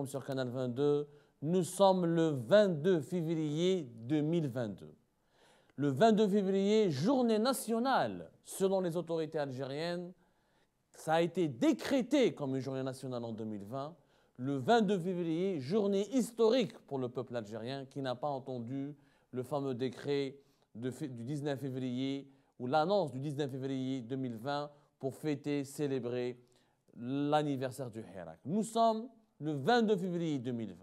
sur Canal 22. Nous sommes le 22 février 2022. Le 22 février, journée nationale, selon les autorités algériennes, ça a été décrété comme une journée nationale en 2020. Le 22 février, journée historique pour le peuple algérien qui n'a pas entendu le fameux décret du 19 février ou l'annonce du 19 février 2020 pour fêter, célébrer l'anniversaire du Hirak. Nous sommes le 22 février 2020.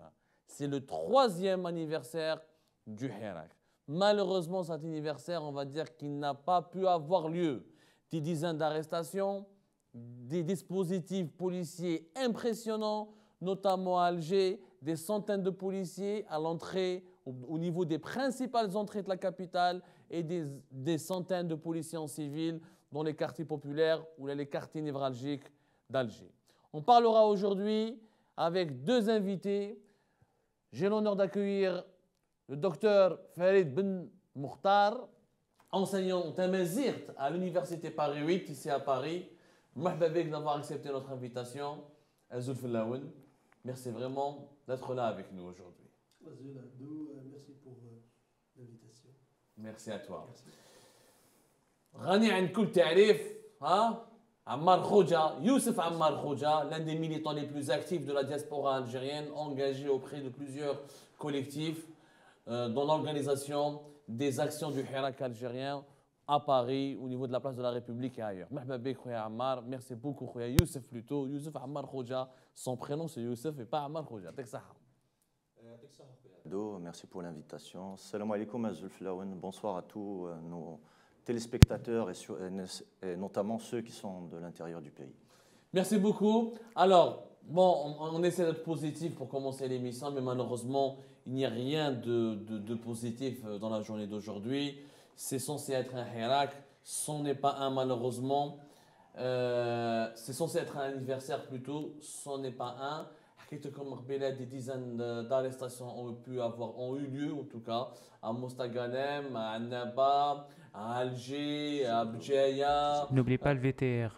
C'est le 3e anniversaire du Hirak. Malheureusement, cet anniversaire, on va dire qu'il n'a pas pu avoir lieu. Des dizaines d'arrestations, des dispositifs policiers impressionnants, notamment à Alger, des centaines de policiers à l'entrée, au niveau des principales entrées de la capitale et des centaines de policiers en civil dans les quartiers populaires ou les quartiers névralgiques d'Alger. On parlera aujourd'hui avec 2 invités. J'ai l'honneur d'accueillir le docteur Farid Ben Mokhtar, enseignant tamazirt à l'université Paris 8, ici à Paris. Merci d'avoir accepté notre invitation. Azoul Fellaoun, merci vraiment d'être là avec nous aujourd'hui. Merci pour l'invitation. Merci à toi. غني عن كل تعريف عمار خوجا, Youssef Ammar Khoja, l'un des militants les plus actifs de la diaspora algérienne, engagé auprès de plusieurs collectifs dans l'organisation des actions du Hirak algérien à Paris, au niveau de la place de la République et ailleurs. Merci beaucoup, Khouya Youssef plutôt. Youssef Ammar Khoja, son prénom c'est Youssef et pas Ammar Khoja. Merci pour l'invitation. Salam alaikum Azoul Fellaoun. Bonsoir à tous nos téléspectateurs et notamment ceux qui sont de l'intérieur du pays. Merci beaucoup. Alors, bon, on essaie d'être positif pour commencer l'émission, mais malheureusement, il n'y a rien de positif dans la journée d'aujourd'hui. C'est censé être un Hirak, ce n'est pas un malheureusement. C'est censé être un anniversaire plutôt, ce n'est pas un. Des dizaines d'arrestations ont eu lieu, en tout cas, à Mostaganem, à Annaba, à Alger, à Bdjaya. N'oublie pas le VTR.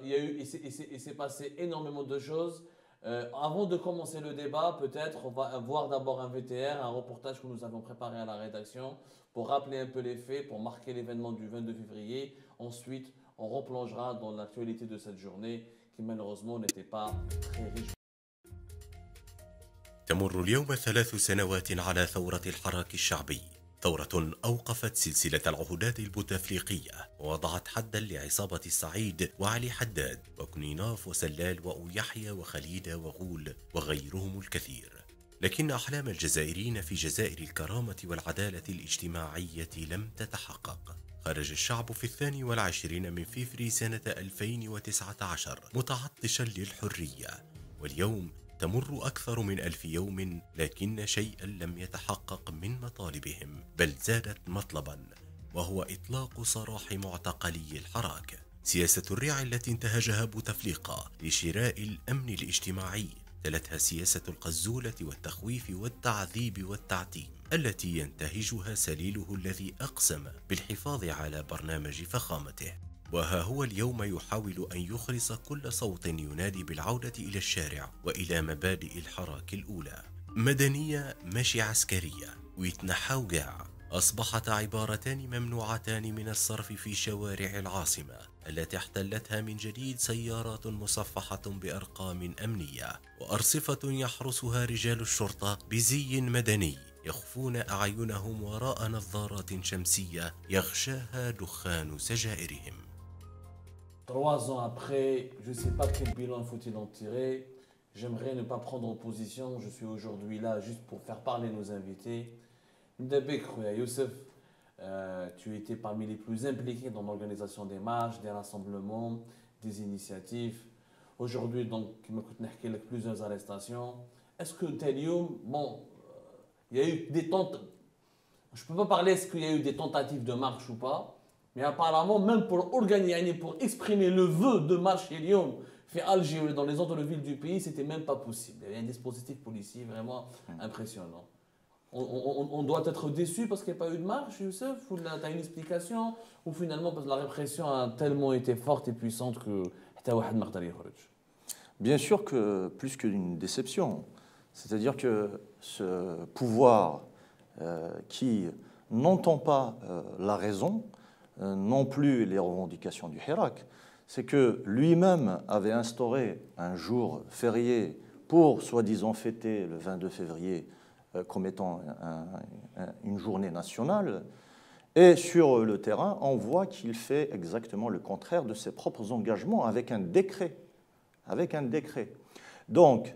Il s'est passé énormément de choses. Avant de commencer le débat, peut-être, on va voir d'abord un VTR, un reportage que nous avons préparé à la rédaction pour rappeler un peu les faits, pour marquer l'événement du 22 février. Ensuite, on replongera dans l'actualité de cette journée qui malheureusement n'était pas très riche. تمر اليوم 3 سنوات على ثورة الحراك الشعبي، ثورة أوقفت سلسلة العهودات البوتفليقية ووضعت حدا لعصابة السعيد وعلي حداد وكنيناف وسلال ويحيى وخليد وغول وغيرهم الكثير. لكن أحلام الجزائريين في جزائر الكرامة والعدالة الاجتماعية لم تتحقق. خرج الشعب في 22 من فبراير سنة 2019 متعطشا للحرية، واليوم تمر أكثر من 1000 يوم لكن شيئا لم يتحقق من مطالبهم، بل زادت مطلبا، وهو إطلاق سراح معتقلي الحراك. سياسة الريع التي انتهجها بوتفليقة لشراء الأمن الاجتماعي تلتها سياسة القزولة والتخويف والتعذيب والتعتيم التي ينتهجها سليله الذي أقسم بالحفاظ على برنامج فخامته. وها هو اليوم يحاول أن يخرس كل صوت ينادي بالعودة إلى الشارع وإلى مبادئ الحراك الأولى. مدنية ماشي عسكرية ويتنحاو قاع أصبحت عبارتان ممنوعتان من الصرف في شوارع العاصمة التي احتلتها من جديد سيارات مصفحة بأرقام أمنية وأرصفة يحرسها رجال الشرطة بزي مدني يخفون أعينهم وراء نظارات شمسية يغشاها دخان سجائرهم. 3 ans après, je ne sais pas quel bilan faut-il en tirer. J'aimerais ne pas prendre position. Je suis aujourd'hui là juste pour faire parler nos invités. Ndabek Youssef, tu étais parmi les plus impliqués dans l'organisation des marches, des rassemblements, des initiatives. Aujourd'hui, donc, il m'a coûté plusieurs arrestations. Est-ce que Telium, bon, il y a eu des tentatives, je ne peux pas parler est-ce qu'il y a eu des tentatives de marche ou pas, mais apparemment, même pour organiser, pour exprimer le vœu de marche Helium fait Alger ou dans les autres villes du pays, c'était même pas possible. Il y avait un dispositif policier vraiment impressionnant. On doit être déçu parce qu'il n'y a pas eu de marche, Youssef, ou tu as une explication, ou finalement parce que la répression a tellement été forte et puissante que Bien sûr que plus qu'une déception. C'est-à-dire que ce pouvoir qui n'entend pas la raison, non plus les revendications du Hirak, c'est que lui-même avait instauré un jour férié pour soi-disant fêter le 22 février comme étant une journée nationale. Et sur le terrain, on voit qu'il fait exactement le contraire de ses propres engagements avec un décret. Donc,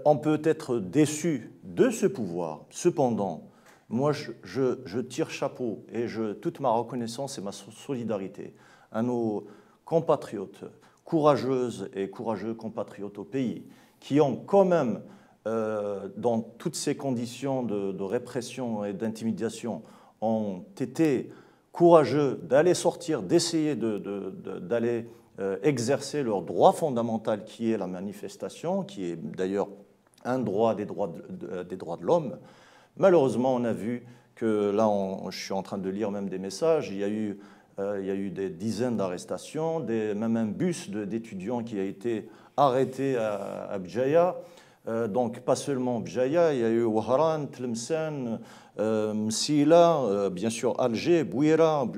on peut être déçu de ce pouvoir. Cependant, moi, je tire chapeau et toute ma reconnaissance et ma solidarité à nos compatriotes, courageuses et courageux compatriotes au pays, qui ont quand même, dans toutes ces conditions de répression et d'intimidation, ont été courageux d'aller sortir, d'essayer d'aller exercer leur droit fondamental qui est la manifestation, qui est d'ailleurs un droit des droits de l'homme. Malheureusement, on a vu que là, je suis en train de lire même des messages, il y a eu des dizaines d'arrestations, même un bus d'étudiants qui a été arrêté à Bjaya. Donc, pas seulement Bjaya, il y a eu Wahran, Tlemcen, Msila, bien sûr Alger, Bouira.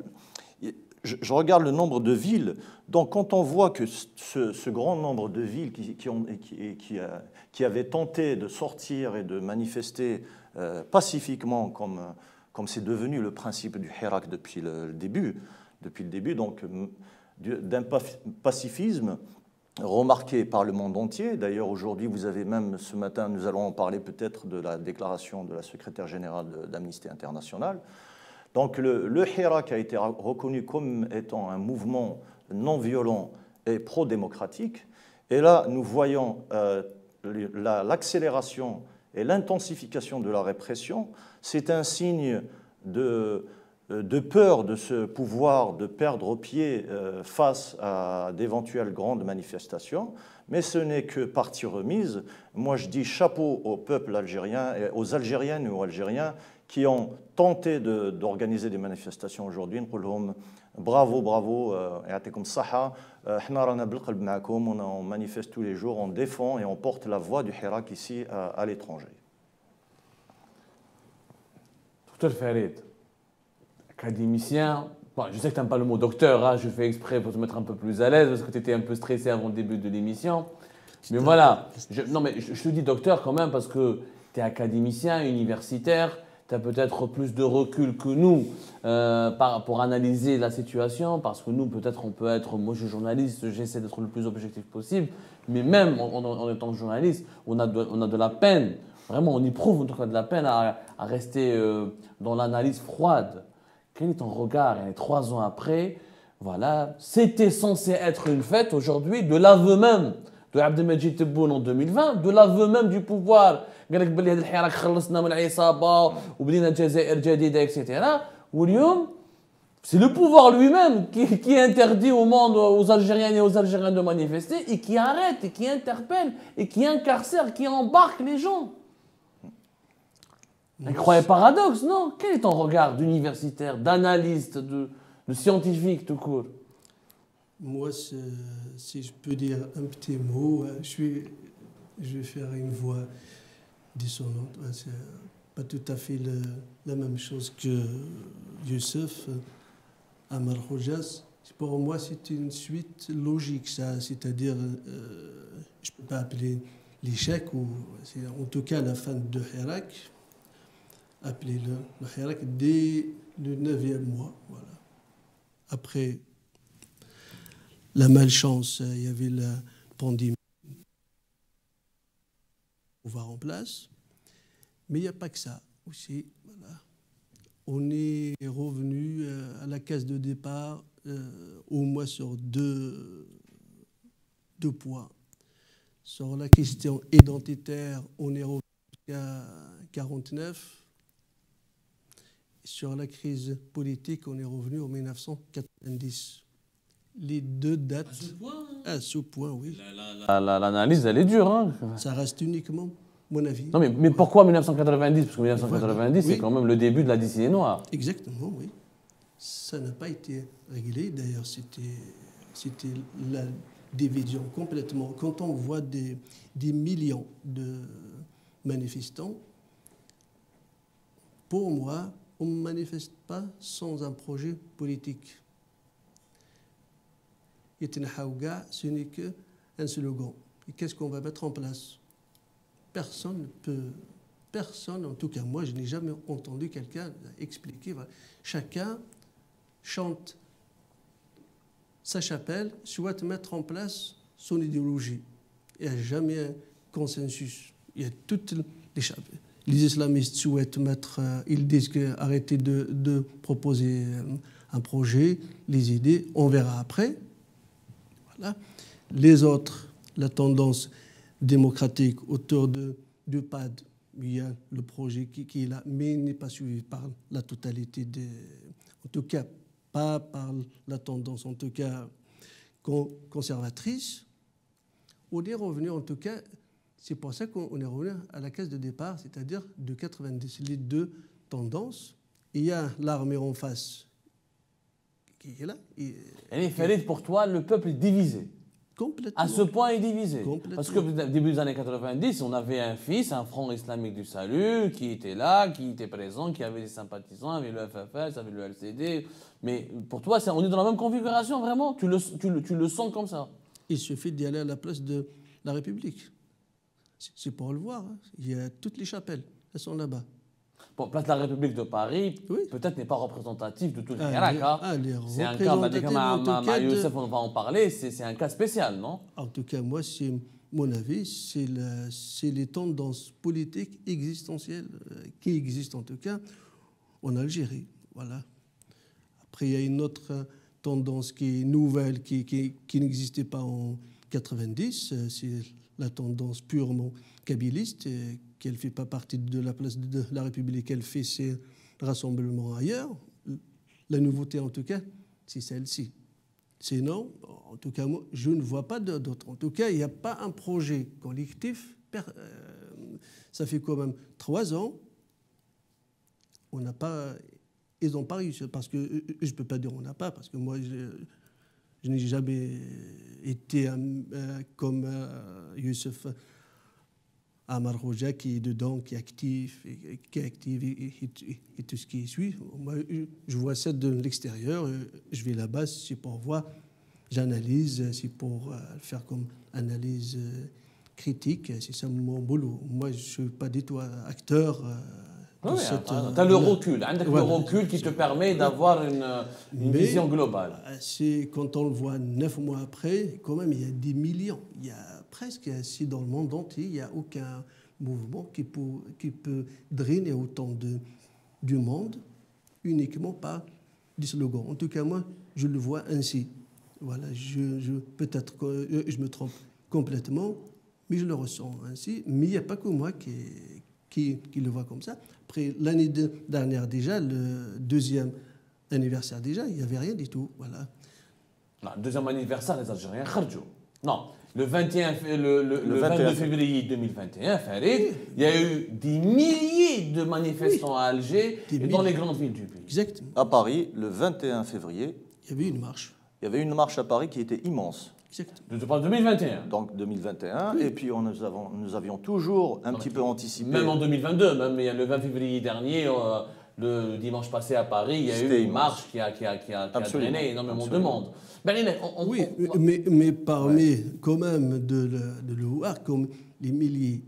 Je regarde le nombre de villes. Donc, quand on voit que ce grand nombre de villes qui avaient tenté de sortir et de manifester pacifiquement, comme c'est devenu le principe du Hirak depuis le début, donc d'un pacifisme remarqué par le monde entier. D'ailleurs, aujourd'hui, vous avez même, ce matin, nous allons en parler peut-être de la déclaration de la secrétaire générale d'Amnesty International. Donc le Hirak a été reconnu comme étant un mouvement non violent et pro-démocratique. Et là, nous voyons l'accélération et l'intensification de la répression. C'est un signe de peur de ce pouvoir de perdre pied face à d'éventuelles grandes manifestations. Mais ce n'est que partie remise. Moi, je dis chapeau au peuple algérien et aux Algériennes et aux Algériens qui ont tenté d'organiser des manifestations aujourd'hui. Bravo, bravo, on manifeste tous les jours, on défend et on porte la voix du Hirak ici à l'étranger. Docteur Farid, académicien, bon, je sais que tu n'aimes pas le mot docteur, hein, je fais exprès pour te mettre un peu plus à l'aise parce que tu étais un peu stressé avant le début de l'émission. Mais voilà, je te dis docteur quand même parce que tu es académicien, universitaire, tu as peut-être plus de recul que nous pour analyser la situation, parce que nous, peut-être, on peut être, moi je suis journaliste, j'essaie d'être le plus objectif possible, mais même en étant journaliste, on a de la peine, vraiment, on éprouve en tout cas de la peine à rester dans l'analyse froide. Quel est ton regard 3 ans après? Voilà, c'était censé être une fête aujourd'hui, de l'aveu même de Abdelmajid Tebboune en 2020, de l'aveu même du pouvoir. قال لك بلي هذا الحراك خلصنا من العصابه وبدينا الجزائر جديده etc. واليوم c'est le pouvoir lui-même qui interdit au monde, aux Algériennes et aux Algériens de manifester et qui arrête et qui interpelle et qui incarcère, qui embarque les gens. Incroyable paradoxe, non? Quel est ton regard d'universitaire, d'analyste, de scientifique tout court? Moi, si je peux dire un petit mot, je vais faire une voix dissonante. C'est pas tout à fait la même chose que Youssef Amar Hojas. Pour moi, c'est une suite logique, ça. C'est-à-dire, je ne peux pas appeler l'échec, ou en tout cas la fin de Hirak, appeler le Hirak dès le 9e mois. Voilà. Après la malchance, il y avait la pandémie. On va en place. Mais il n'y a pas que ça aussi. Voilà. On est revenu à la case de départ au moins sur deux points. Sur la question identitaire, on est revenu jusqu'à 1949. Sur la crise politique, on est revenu en 1990. Les deux dates. À ce point, oui. L'analyse, elle est dure. Hein. Ça reste uniquement mon avis. Non, mais pourquoi 1990? Parce que 1990, c'est quand même le début de la décennie noire. Exactement, oui. Ça n'a pas été réglé. D'ailleurs, c'était des visions complètement. Quand on voit des millions de manifestants, pour moi, on ne manifeste pas sans un projet politique. Ce n'est qu'un slogan. Et qu'est-ce qu'on va mettre en place? Personne, en tout cas moi, je n'ai jamais entendu quelqu'un expliquer. Voilà. Chacun chante sa chapelle, souhaite mettre en place son idéologie. Il n'y a jamais un consensus. Il y a toutes les chapelles. Les islamistes souhaitent mettre, ils disent arrêtez de proposer un projet, les idées, on verra après. Voilà. Les autres, la tendance démocratique autour du PAD, il y a le projet qui est là, mais il n'est pas suivi par la totalité des... En tout cas, pas par la tendance, en tout cas, conservatrice. On est revenu, en tout cas, c'est pour ça qu'on est revenu à la case de départ, c'est-à-dire de 90, les deux tendances. Il y a l'armée en face qui est là. Et Farid, pour toi, le peuple est divisé. Complètement. À ce point, il est divisé. Parce que au début des années 90, on avait un fils, un Front islamique du salut, qui était là, qui était présent, qui avait des sympathisants, avait le FFS, avait le LCD. Mais pour toi, on est dans la même configuration, vraiment? Tu le sens comme ça? Il suffit d'y aller à la place de la République. C'est pour le voir. Hein. Il y a toutes les chapelles, elles sont là-bas. Bon, place de la République de Paris, oui, peut-être n'est pas représentatif de tout le Irak. C'est un cas, Youssef, on va en parler, c'est un cas spécial, non? En tout cas, moi, c'est mon avis, c'est les tendances politiques existentielles qui existent en tout cas en Algérie. Voilà. Après, il y a une autre tendance qui est nouvelle, qui n'existait pas en 90, c'est la tendance purement kabyliste, qu'elle ne fait pas partie de la place de la République, elle fait ses rassemblements ailleurs. La nouveauté, en tout cas, c'est celle-ci. Sinon, en tout cas, moi, je ne vois pas d'autre. En tout cas, il n'y a pas un projet collectif. Ça fait quand même 3 ans. On n'a pas... Ils n'ont pas réussi, parce que je ne peux pas dire on n'a pas, parce que moi, je n'ai jamais été comme Youssef Amar Roja qui est dedans, qui est actif, et tout ce qui suit. Moi, je vois ça de l'extérieur, je vais là-bas, c'est pour voir, j'analyse, c'est pour faire comme analyse critique, c'est ça mon boulot. Moi, je ne suis pas du tout acteur. Tu as le recul, le recul qui te permet d'avoir une vision globale. C'est quand on le voit 9 mois après, quand même, il y a des millions. Il y a presque, si dans le monde entier, il n'y a aucun mouvement qui peut drainer autant du monde uniquement par des slogans. En tout cas, moi, je le vois ainsi. Voilà, peut-être que je me trompe complètement, mais je le ressens ainsi. Mais il n'y a pas que moi qui le voit comme ça. Après, l'année dernière déjà, le 2e anniversaire déjà, il n'y avait rien du tout. Voilà. Non, le 2e anniversaire, les Algériens kharjou. Non, le 22 février 2021, Farid, il y a eu des milliers de manifestants à Alger et dans les grandes villes du pays. Exactement. À Paris, le 21 février, il y avait une marche. Il y avait une marche à Paris qui était immense. Je te parle de 2021. Donc 2021, oui. Et puis nous avions toujours un petit peu anticipé. Même en 2022, même le 20 février dernier, le dimanche passé à Paris, il y a eu une marche qui a drainé énormément de monde. Oui, mais parmi quand même de l'Ouar, comme les milliers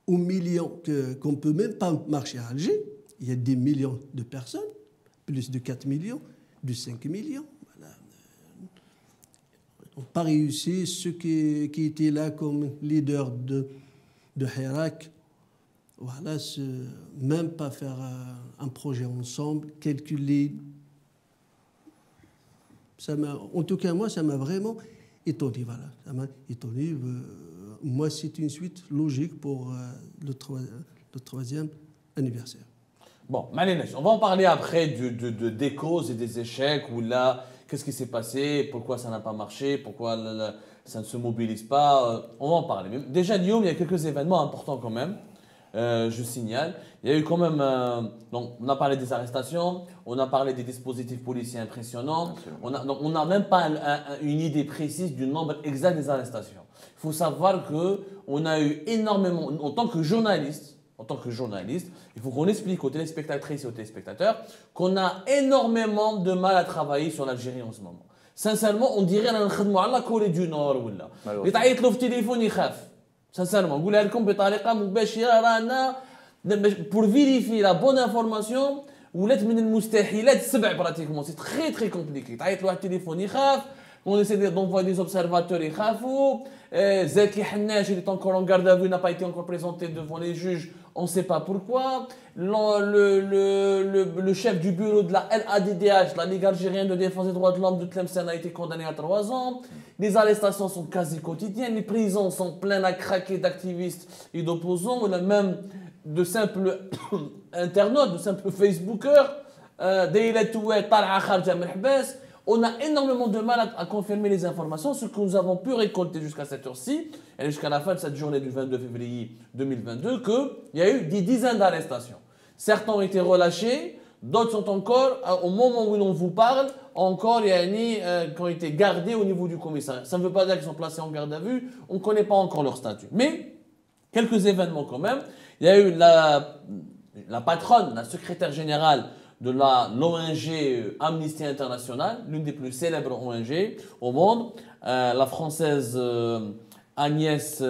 ou millions qu'on ne peut même pas marcher à Alger, il y a des millions de personnes, plus de 4 millions, de 5 millions. Pas réussi, ceux qui étaient là comme leaders de Hirak, voilà, même pas faire un projet ensemble, calculer. En tout cas, moi, ça m'a vraiment étonné. Voilà, ça m'a étonné. Moi, c'est une suite logique pour le 3e anniversaire. Bon, Malinèche, on va en parler après des causes et des échecs, où là, qu'est-ce qui s'est passé, pourquoi ça n'a pas marché, pourquoi ça ne se mobilise pas, on va en parler. Mais déjà, Guillaume, il y a quelques événements importants quand même. je signale. Il y a eu quand même, donc on a parlé des arrestations, on a parlé des dispositifs policiers impressionnants, on n'a même pas une idée précise du nombre exact des arrestations. Il faut savoir qu'on a eu énormément, en tant que journaliste, il faut qu'on explique aux téléspectatrices et aux téléspectateurs qu'on a énormément de mal à travailler sur l'Algérie en ce moment. Sincèrement, on dirait qu'on est à la Corée du Nord. Les taïts le téléphone, ils crèvent. Sincèrement, on va vous dire pour vérifier la bonne information, c'est très très compliqué. Le téléphone, on essaie d'envoyer des observateurs, Zeki Hannesh, il est encore en garde à vue, n'a pas été encore présenté devant les juges, on ne sait pas pourquoi. Le chef du bureau de la LADDH, la Ligue algérienne de défense des droits de l'homme de Tlemcen, a été condamné à 3 ans. Les arrestations sont quasi quotidiennes, les prisons sont pleines à craquer d'activistes et d'opposants. On a même de simples internautes, de simples Facebookers, on a énormément de mal à confirmer les informations, ce que nous avons pu récolter jusqu'à cette heure-ci, et jusqu'à la fin de cette journée du 22 février 2022, qu'il y a eu des dizaines d'arrestations. Certains ont été relâchés, d'autres sont encore, au moment où l'on vous parle, encore qui ont été gardés au niveau du commissariat. Ça ne veut pas dire qu'ils sont placés en garde à vue, on ne connaît pas encore leur statut. Mais, quelques événements quand même. Il y a eu la patronne, la secrétaire générale de l'ONG Amnesty International, l'une des plus célèbres ONG au monde, la française Agnès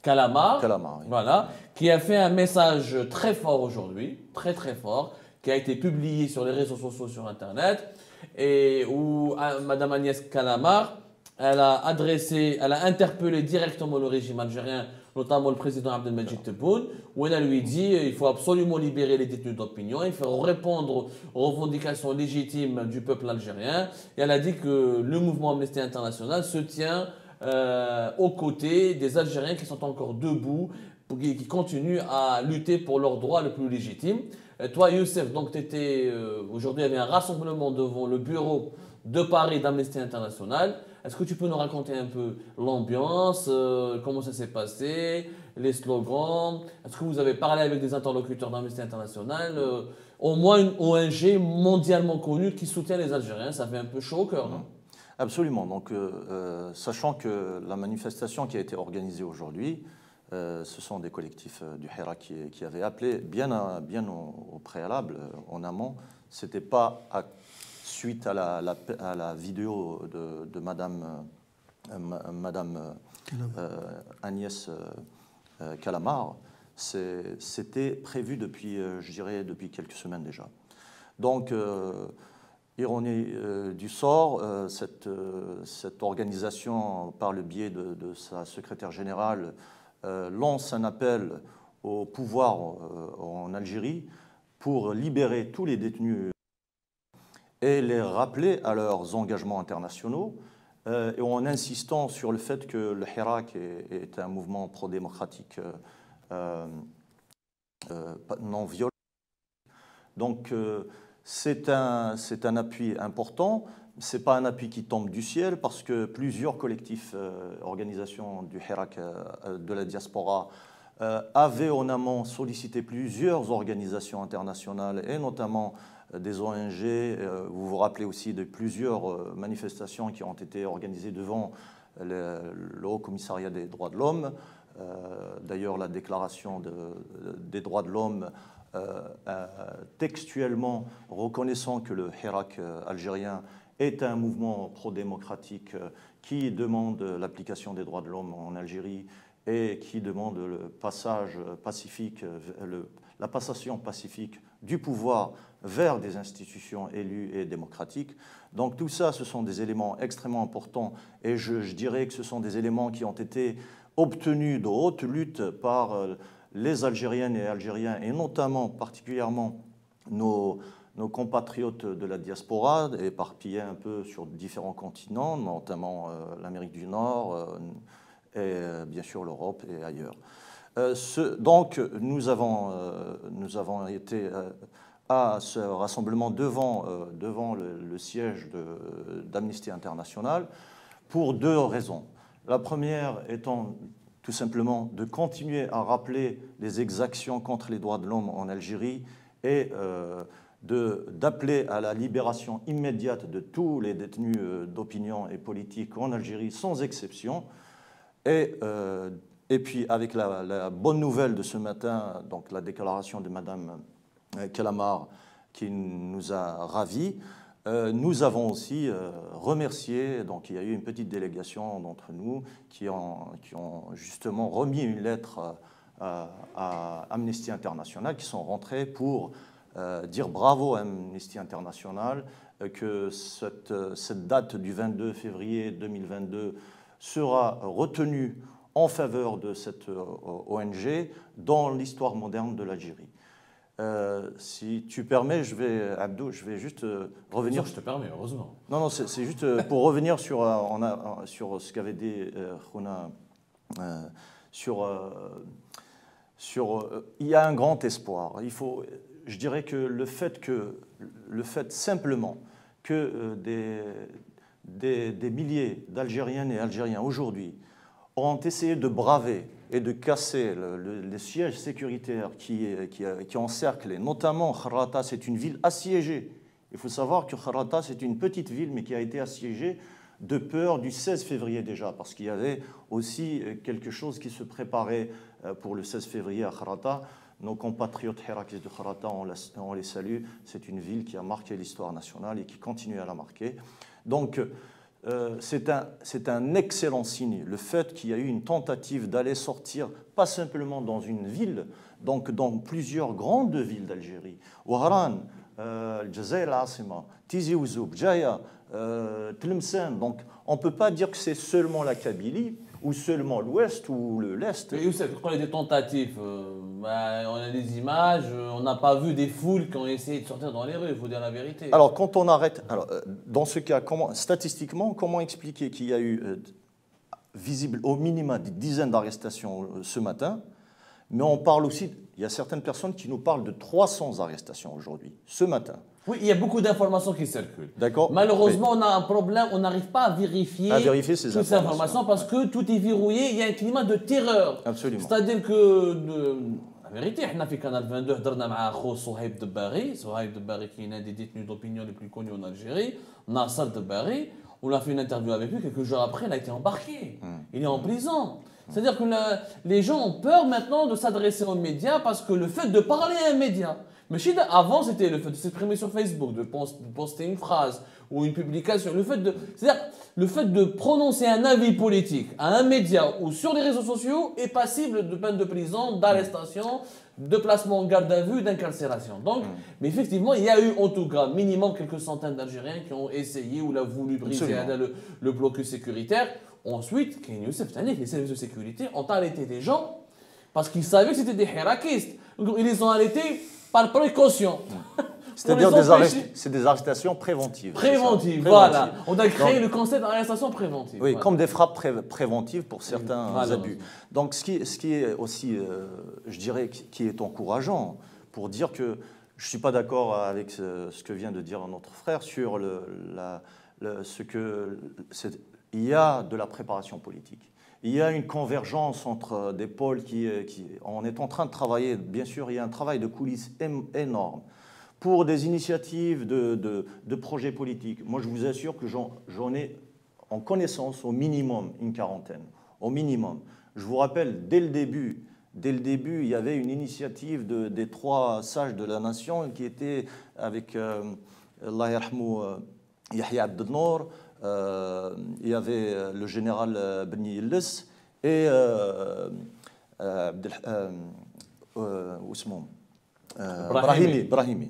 Calamard, oui. Voilà, qui a fait un message très fort aujourd'hui, très très fort, qui a été publié sur les réseaux sociaux, sur Internet, et où Madame Agnès Calamard, elle a interpellé directement le régime algérien, notamment le président Abdelmajid Tebboune, où elle lui dit qu'il faut absolument libérer les détenus d'opinion, il faut répondre aux revendications légitimes du peuple algérien. Et elle a dit que le mouvement Amnesty International se tient aux côtés des Algériens qui sont encore debout, qui continuent à lutter pour leurs droits les plus légitimes. Et toi, Youssef, donc aujourd'hui, il y avait un rassemblement devant le bureau de Paris d'Amnesty International. Est-ce que tu peux nous raconter un peu l'ambiance, comment ça s'est passé, les slogans? Est-ce que vous avez parlé avec des interlocuteurs d'Amnesty International, au moins une ONG mondialement connue qui soutient les Algériens? Ça fait un peu chaud au cœur, non? Absolument. Donc, sachant que la manifestation qui a été organisée aujourd'hui, ce sont des collectifs du Hirak qui avaient appelé bien au préalable, en amont. C'était pas suite à la vidéo de Madame Agnès Calamard, c'était prévu depuis, je dirais, depuis quelques semaines déjà. Donc, ironie du sort, cette organisation, par le biais de sa secrétaire générale, lance un appel au pouvoir en Algérie pour libérer tous les détenus et les rappeler à leurs engagements internationaux, et en insistant sur le fait que le Hirak est un mouvement pro-démocratique non violent. Donc c'est un appui important. Ce n'est pas un appui qui tombe du ciel, parce que plusieurs collectifs, organisations du Hirak, de la diaspora, avaient en amont sollicité plusieurs organisations internationales, et notamment des ONG. Vous vous rappelez aussi de plusieurs manifestations qui ont été organisées devant le Haut Commissariat des droits de l'homme. D'ailleurs, la déclaration des droits de l'homme, textuellement reconnaissant que le Hirak algérien est un mouvement pro-démocratique qui demande l'application des droits de l'homme en Algérie et qui demande le passage pacifique, la passation pacifique du pouvoir vers des institutions élues et démocratiques. Donc tout ça, ce sont des éléments extrêmement importants, et je dirais que ce sont des éléments qui ont été obtenus de haute lutte par les Algériennes et Algériens, et notamment particulièrement nos compatriotes de la diaspora, éparpillés un peu sur différents continents, notamment l'Amérique du Nord et bien sûr l'Europe et ailleurs. Donc nous avons été à ce rassemblement devant le siège d'Amnesty International pour deux raisons. La première étant tout simplement de continuer à rappeler les exactions contre les droits de l'homme en Algérie et d'appeler à la libération immédiate de tous les détenus d'opinion et politique en Algérie, sans exception. Et puis, avec la bonne nouvelle de ce matin, donc la déclaration de Mme Kelamar, qui nous a ravis, nous avons aussi remercié, donc il y a eu une petite délégation d'entre nous qui ont justement remis une lettre à Amnesty International, qui sont rentrés pour dire bravo à Amnesty International, que cette date du 22 février 2022 sera retenue en faveur de cette ONG dans l'histoire moderne de l'Algérie. Si tu permets, Abdou, je vais juste revenir. Je te permets, heureusement. Non, c'est juste pour revenir sur ce qu'avait dit Khouna. Il y a un grand espoir. Je dirais que le fait simplement que des milliers d'Algériennes et Algériens aujourd'hui ont essayé de braver et de casser les sièges sécuritaires qui encerclent, et notamment Kharrata, c'est une ville assiégée. Il faut savoir que Kharrata, c'est une petite ville, mais qui a été assiégée de peur du 16 février déjà, parce qu'il y avait aussi quelque chose qui se préparait pour le 16 février à Kharrata. Nos compatriotes hirakis de Kharrata, on les salue. C'est une ville qui a marqué l'histoire nationale et qui continue à la marquer. Donc, c'est un excellent signe, le fait qu'il y a eu une tentative d'aller sortir, pas simplement dans une ville, donc dans plusieurs grandes villes d'Algérie. Ouaran, Jazair al-Asima, Tizi Ouzou, Jaya, Tlemcen. Donc, on ne peut pas dire que c'est seulement la Kabylie, ou seulement l'Ouest ou l'Est. Mais Youssef, quand il y a des tentatives, on a des images, on n'a pas vu des foules qui ont essayé de sortir dans les rues, il faut dire la vérité. Alors, quand on arrête... Alors, dans ce cas, statistiquement, comment expliquer qu'il y a eu, visible au minimum, des dizaines d'arrestations ce matin, mais on parle aussi... Il y a certaines personnes qui nous parlent de 300 arrestations aujourd'hui, ce matin. Oui, il y a beaucoup d'informations qui circulent. D'accord. Malheureusement, on a un problème, on n'arrive pas à vérifier ces toutes ces informations parce que tout est verrouillé, il y a un climat de terreur. Absolument. C'est-à-dire que, la vérité, on a fait Canal 22, on a avec Souhaib Debari, qui est l'un des détenus d'opinion les plus connus en Algérie, Nasser Debari, on a fait une interview avec lui, quelques jours après, il a été embarqué. Il est en prison. C'est-à-dire que les gens ont peur maintenant de s'adresser aux médias parce que le fait de parler à un média, mais avant c'était le fait de s'exprimer sur Facebook, de poster une phrase ou une publication, c'est-à-dire le fait de prononcer un avis politique à un média ou sur les réseaux sociaux est passible de peine de prison, d'arrestation, de placement en garde à vue, d'incarcération. Donc, mais effectivement, il y a eu en tout cas minimum quelques centaines d'Algériens qui ont essayé ou l'ont voulu briser le blocus sécuritaire. Ensuite, les services de sécurité ont arrêté des gens parce qu'ils savaient que c'était des hirakistes. Donc, ils les ont arrêtés par précaution. C'est-à-dire c'est des arrestations préventives. Préventives, voilà. On a créé le concept d'arrestation préventive. Oui, voilà. Comme des frappes préventives pour certains abus. Donc ce qui est aussi, je dirais, qui est encourageant pour dire que je ne suis pas d'accord avec ce que vient de dire notre frère sur il y a de la préparation politique. Il y a une convergence entre des pôles on est en train de travailler, bien sûr, il y a un travail de coulisses énorme pour des initiatives de projets politiques. Moi, je vous assure que j'en ai en connaissance au minimum une quarantaine, au minimum. Je vous rappelle, dès le début, il y avait une initiative des 3 sages de la nation qui était avec Allah yarhamou, Yahya Abdelnour, il y avait le général Beni Yilles et Brahimi.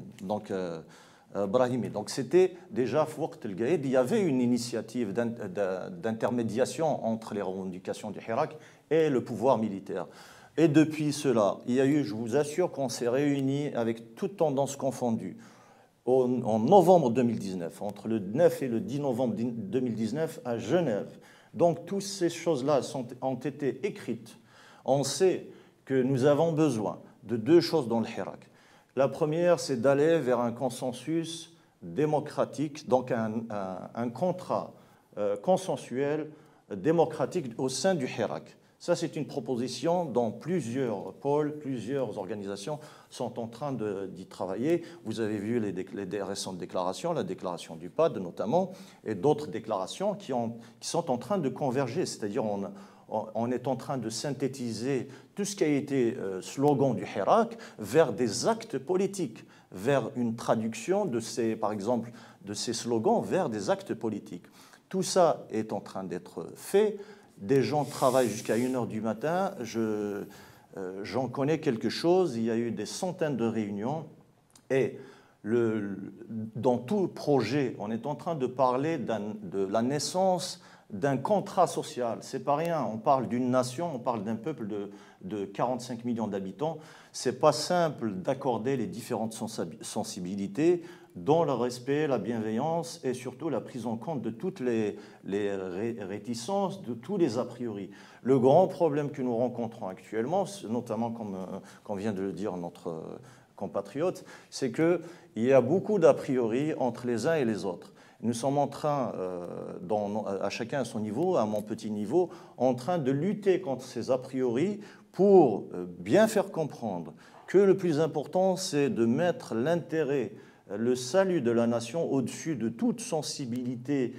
Donc, c'était déjà Fouq El Gaïd. Il y avait une initiative d'intermédiation entre les revendications du Hirak et le pouvoir militaire. Et depuis cela, il y a eu, je vous assure qu'on s'est réunis avec toutes tendances confondues. En novembre 2019, entre le 9 et le 10 novembre 2019 à Genève. Donc, toutes ces choses-là ont été écrites. On sait que nous avons besoin de 2 choses dans le Hirak. La première, c'est d'aller vers un consensus démocratique, donc un contrat consensuel démocratique au sein du Hirak. Ça, c'est une proposition dont plusieurs pôles, plusieurs organisations sont en train d'y travailler. Vous avez vu les récentes déclarations, la déclaration du PAD notamment, et d'autres déclarations qui sont en train de converger. C'est-à-dire on est en train de synthétiser tout ce qui a été slogan du Hirak vers des actes politiques, vers une traduction de ces, par exemple, de ces slogans vers des actes politiques. Tout ça est en train d'être fait. Des gens travaillent jusqu'à 1h du matin. J'en connais quelque chose. Il y a eu des centaines de réunions. Et dans tout le projet, on est en train de parler de la naissance d'un contrat social. C'est pas rien. On parle d'une nation, on parle d'un peuple de 45 millions d'habitants. C'est pas simple d'accorder les différentes sensibilités dans le respect, la bienveillance et surtout la prise en compte de toutes les réticences, de tous les a priori. Le grand problème que nous rencontrons actuellement, notamment comme vient de le dire notre compatriote, c'est qu'il y a beaucoup d'a priori entre les uns et les autres. Nous sommes en train, à chacun à son niveau, à mon petit niveau, en train de lutter contre ces a priori pour bien faire comprendre que le plus important, c'est de mettre l'intérêt, le salut de la nation au-dessus de toute sensibilité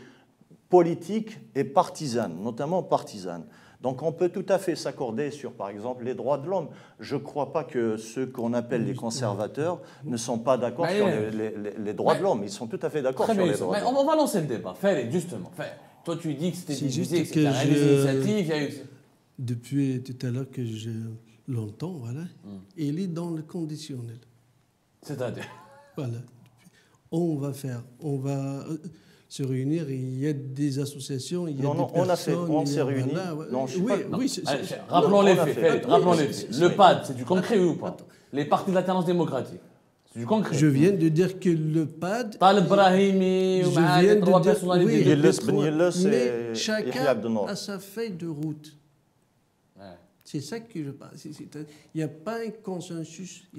politique et partisane, notamment partisane. Donc on peut tout à fait s'accorder sur, par exemple, les droits de l'homme. Je ne crois pas que ceux qu'on appelle les conservateurs ne sont pas d'accord sur les droits de l'homme. Ils sont tout à fait d'accord sur les droits de l'homme. On va lancer le débat. Fais-les, justement. Toi, tu dis que c'était divisé, que c'était une initiative. Il y a eu... Depuis tout à l'heure que je l'entends, voilà, il est dans le conditionnel. C'est-à-dire? Voilà. On va se réunir, il y a des associations, il y a des personnes... on s'est réunis. Rappelons les faits. Le PAD, c'est du concret ou pas? Les partis de l'alternance démocratique, c'est du concret. Je viens de dire que le PAD... Taleb Brahimi, les trois personnalités. Mais chacun a sa feuille de route. C'est ça que je parle. Il n'y a pas un consensus, il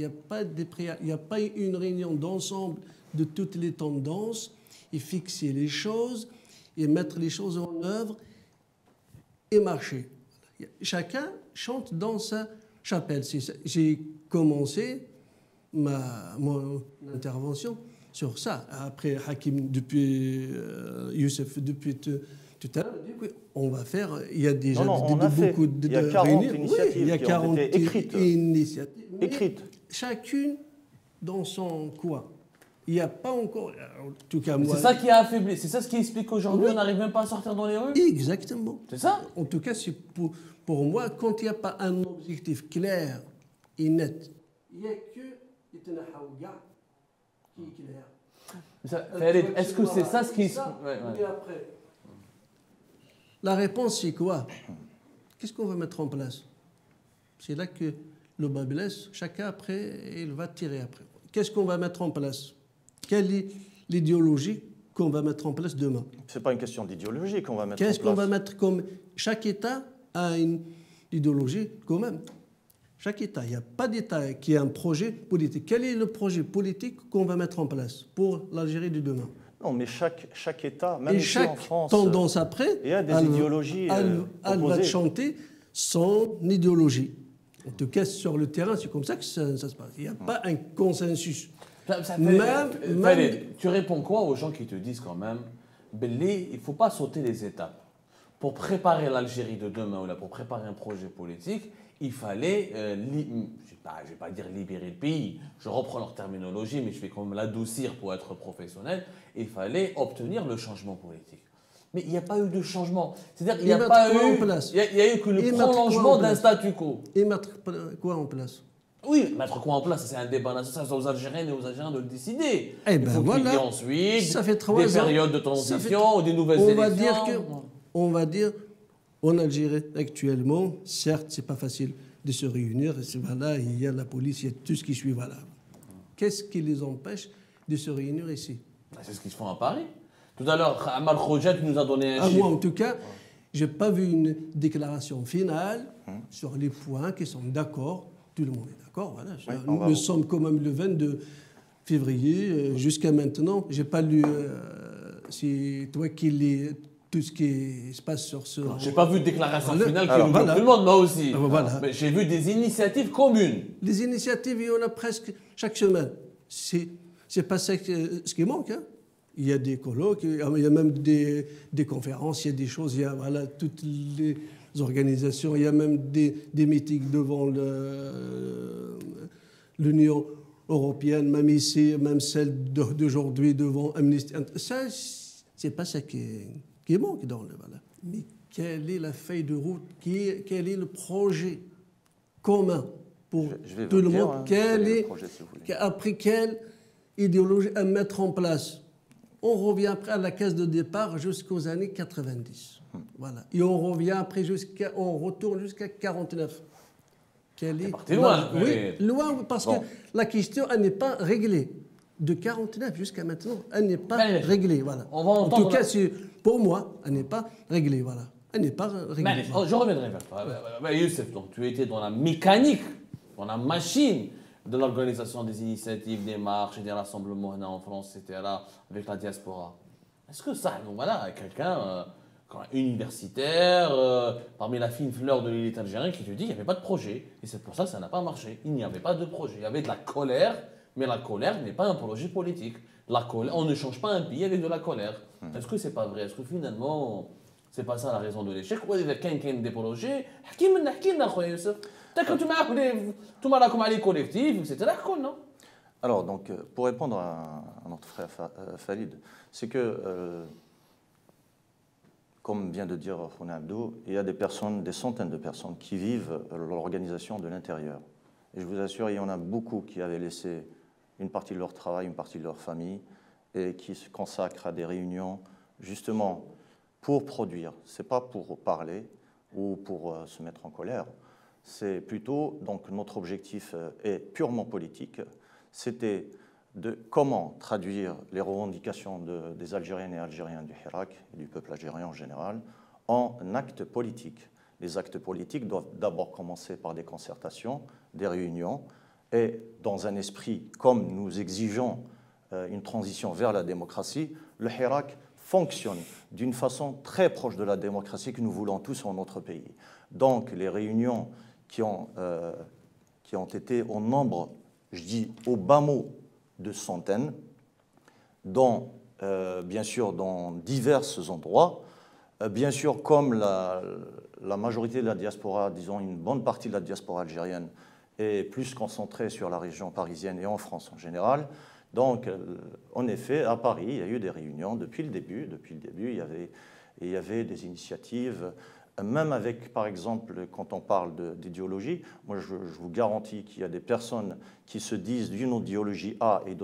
n'y a pas une réunion d'ensemble de toutes les tendances et fixer les choses et mettre les choses en œuvre et marcher. Chacun chante dans sa chapelle. J'ai commencé mon intervention sur ça. Après, Hakim, depuis Youssef, depuis tout à l'heure, on va faire. Il y a déjà beaucoup de il y a 40 initiatives il y a 40 qui ont été initiatives. Écrites. Chacune dans son coin. Il n'y a pas encore. En tout cas, moi. C'est ça qui a affaibli. C'est ça ce qui explique qu'aujourd'hui, on n'arrive même pas à sortir dans les rues? Exactement. C'est ça? En tout cas, c'est pour moi, quand il n'y a pas un objectif clair et net, il n'y a que Itna Haouga qui est clair. Est-ce que c'est ça ce qui... Et après, la réponse, c'est quoi? Qu'est-ce qu'on va mettre en place? C'est là que le bas blesse. Chacun, après, il va tirer après. Qu'est-ce qu'on va mettre en place? Quelle est l'idéologie qu'on va mettre en place demain? Ce n'est pas une question d'idéologie qu'on va mettre en place. Qu'est-ce qu'on va mettre comme... Chaque État a une idéologie quand même. Chaque État. Il n'y a pas d'État qui a un projet politique. Quel est le projet politique qu'on va mettre en place pour l'Algérie de demain? Non, mais chaque État, même ici en France, tendance après, il y a des idéologies elle va chanter son idéologie. En tout cas, sur le terrain, c'est comme ça que ça se passe. Il n'y a pas un consensus. Tu réponds quoi aux gens qui te disent quand même, Belli, il ne faut pas sauter les étapes. Pour préparer l'Algérie de demain, ou pour préparer un projet politique, il fallait, je ne vais pas dire libérer le pays, je reprends leur terminologie, mais je vais quand même l'adoucir pour être professionnel, il fallait obtenir le changement politique. Mais il n'y a pas eu de changement. C'est-à-dire qu'il n'y a pas eu... Il y a eu que le prolongement d'un statu quo. Et mettre quoi en place? Oui, mettre quoi en place, c'est un débat national, c'est aux Algériennes et aux Algériens de le décider. Il faut qu'il y ait ensuite des périodes de transition ou des nouvelles élections. On va dire, en Algérie actuellement, certes, c'est pas facile de se réunir. Voilà, il y a la police, il y a tout ce qui suit. Voilà. Qu'est-ce qui les empêche de se réunir ici? C'est ce qu'ils font à Paris. Tout à l'heure, Amal Khoujat nous a donné un chiffre. Moi, en tout cas, je n'ai pas vu une déclaration finale sur les points qui sont d'accord. Tout le monde est d'accord. Voilà. Nous sommes quand même le 22 février. Jusqu'à maintenant, je n'ai pas lu. C'est toi qui tout ce qui se passe sur ce... Je n'ai pas vu de déclaration finale qui Alors, regroupe tout le monde, moi aussi. Voilà. Mais j'ai vu des initiatives communes. Les initiatives, il y en a presque chaque semaine. C'est pas ça ce qui manque. Hein. Il y a des colloques, il y a même des conférences, il y a des choses, il y a voilà, toutes les organisations, il y a même des meetings devant l'Union européenne, même ici, même celle d'aujourd'hui devant Amnesty. Ça, c'est pas ça qui manque dans le... Voilà. Mais quelle est la feuille de route, quel est le projet commun pour tout le monde, après quelle idéologie à mettre en place. On revient après à la case de départ jusqu'aux années 90. Voilà. Et on revient après on retourne jusqu'à 49. C'est loin. Oui, loin, parce que la question, elle n'est pas réglée. De 49 jusqu'à maintenant, elle n'est pas réglée. Voilà. En tout cas, pour moi, elle n'est pas réglée. Voilà. Elle n'est pas réglée. Je reviendrai vers toi. Youssef, donc, tu étais dans la mécanique, dans la machine de l'organisation des initiatives, des marches et des rassemblements en France, etc., avec la diaspora. Est-ce que ça, donc voilà, quelqu'un universitaire, parmi la fine fleur de l'élite algérienne, qui te dit qu'il n'y avait pas de projet, et c'est pour ça que ça n'a pas marché. Il n'y avait pas de projet. Il y avait de la colère, mais la colère n'est pas un projet politique. La colère, on ne change pas un pays avec de la colère. Est-ce que c'est pas vrai? Est-ce que finalement, c'est pas ça la raison de l'échec? Ou il y a des projets? Alors, donc, pour répondre à notre frère Falid, c'est que, comme vient de dire Khouna Abdou, il y a des centaines de personnes qui vivent l'organisation de l'intérieur. Et je vous assure, il y en a beaucoup qui avaient laissé une partie de leur travail, une partie de leur famille, et qui se consacrent à des réunions, justement, pour produire. Ce n'est pas pour parler ou pour se mettre en colère. C'est plutôt, donc notre objectif est purement politique, c'était de comment traduire les revendications des Algériennes et Algériens du Hirak et du peuple algérien en général en actes politiques. Les actes politiques doivent d'abord commencer par des concertations, des réunions, et dans un esprit, comme nous exigeons une transition vers la démocratie, le Hirak fonctionne d'une façon très proche de la démocratie que nous voulons tous en notre pays. Donc les réunions qui ont été au nombre, je dis au bas mot, de centaines, dont, bien sûr, dans divers endroits. Bien sûr, comme la majorité de la diaspora, disons une bonne partie de la diaspora algérienne, est plus concentrée sur la région parisienne et en France en général. Donc, en effet, à Paris, il y a eu des réunions depuis le début. Depuis le début, il y avait des initiatives. Même avec, par exemple, quand on parle d'idéologie, moi je vous garantis qu'il y a des personnes qui se disent d'une idéologie A et